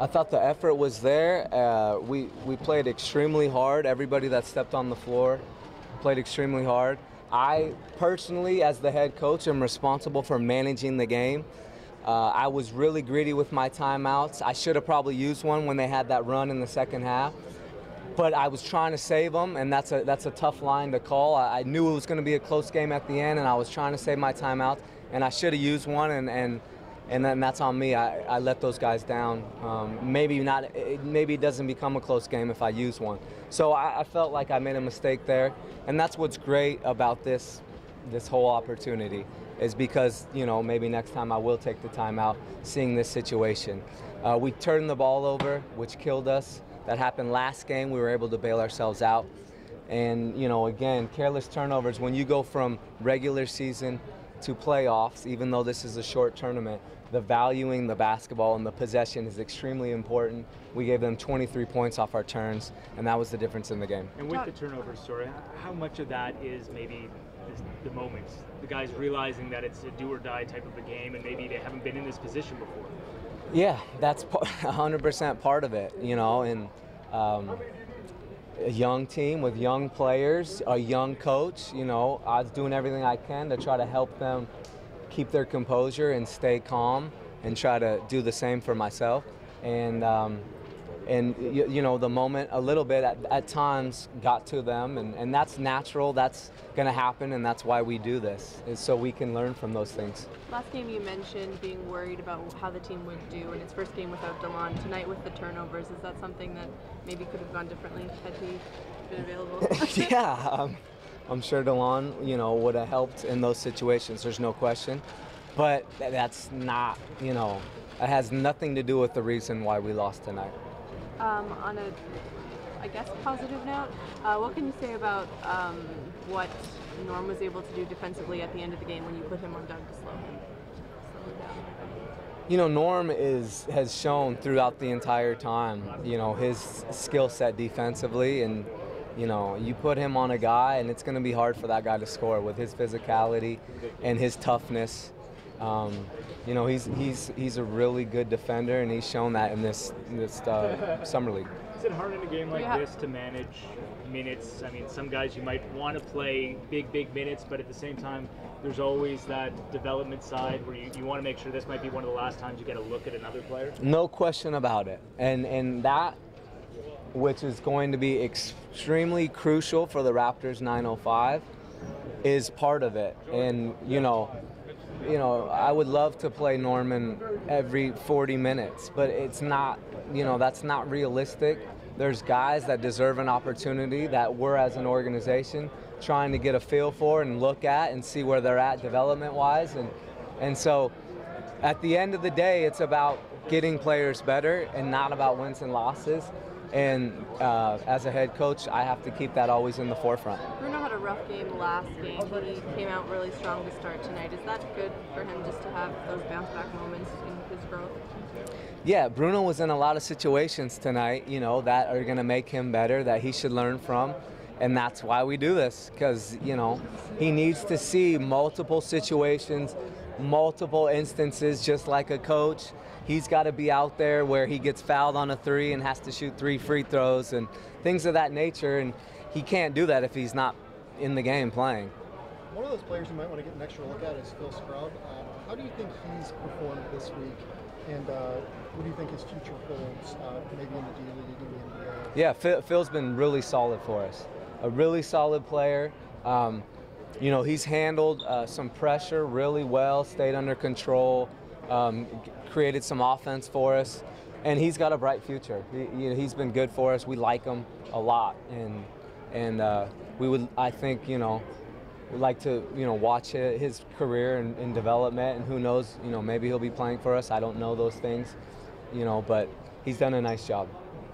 I thought the effort was there. We played extremely hard. Everybody that stepped on the floor played extremely hard. I personally, as the head coach, am responsible for managing the game. I was really greedy with my timeouts. I should have probably used one when they had that run in the second half. But I was trying to save them, and that's a tough line to call. I knew it was going to be a close game at the end, and I was trying to save my timeouts, and I should have used one, and then that's on me. I let those guys down. Maybe it doesn't become a close game if I use one. So I felt like I made a mistake there, and that's what's great about this whole opportunity is because, maybe next time I will take the timeout seeing this situation. We turned the ball over, which killed us. That happened last game. We were able to bail ourselves out. And, again, careless turnovers, when you go from regular season to playoffs, even though this is a short tournament, the valuing the basketball and the possession is extremely important. We gave them 23 points off our turns, and that was the difference in the game. And with the turnover story, how much of that is maybe the moments, the guys realizing that it's a do-or-die type of a game and maybe they haven't been in this position before? Yeah, that's 100% part of it, and a young team with young players, a young coach, I was doing everything I can to try to help them keep their composure and stay calm and try to do the same for myself. And the moment a little bit at times got to them, and that's natural, that's going to happen, and that's why we do this, is so we can learn from those things. Last game you mentioned being worried about how the team would do in its first game without DeLon. Tonight with the turnovers, is that something that maybe could have gone differently had he been available? Yeah, I'm sure DeLon, would have helped in those situations, there's no question. But that's not, it has nothing to do with the reason why we lost tonight. On a, I guess, positive note, what can you say about what Norm was able to do defensively at the end of the game when you put him on Doug to slow him down? Norm has shown throughout the entire time, his skill set defensively, and you put him on a guy, and it's going to be hard for that guy to score with his physicality and his toughness. He's a really good defender, and he's shown that in this summer league. Is it hard in a game like this to manage minutes? I mean, some guys you might want to play big minutes, but at the same time, there's always that development side where you want to make sure this might be one of the last times you get a look at another player. No question about it, and that, which is going to be extremely crucial for the Raptors 905, is part of it. And I would love to play Norman every 40 minutes, but it's not, that's not realistic. There's guys that deserve an opportunity that we're, as an organization, trying to get a feel for and look at and see where they're at development-wise. And so at the end of the day, it's about getting players better and not about wins and losses. And as a head coach, I have to keep that always in the forefront. Bruno had a rough game last game. He came out really strong to start tonight. Is that good for him just to have those bounce-back moments in his growth? Yeah, Bruno was in a lot of situations tonight, that are going to make him better, that he should learn from. And that's why we do this, because, he needs to see multiple situations, multiple instances, just like a coach. He's got to be out there where he gets fouled on a three and has to shoot 3 free throws and things of that nature, and he can't do that if he's not in the game playing. One of those players you might want to get an extra look at is Phil Scrub. How do you think he's performed this week, and what do you think his future holds, maybe in the D-League and the NBA? Yeah, Phil's been really solid for us. A really solid player. He's handled some pressure really well, stayed under control, created some offense for us, and he's got a bright future. He's been good for us. We like him a lot, and we would, I think, we'd like to, watch his career and development, and who knows, maybe he'll be playing for us. I don't know those things, but he's done a nice job.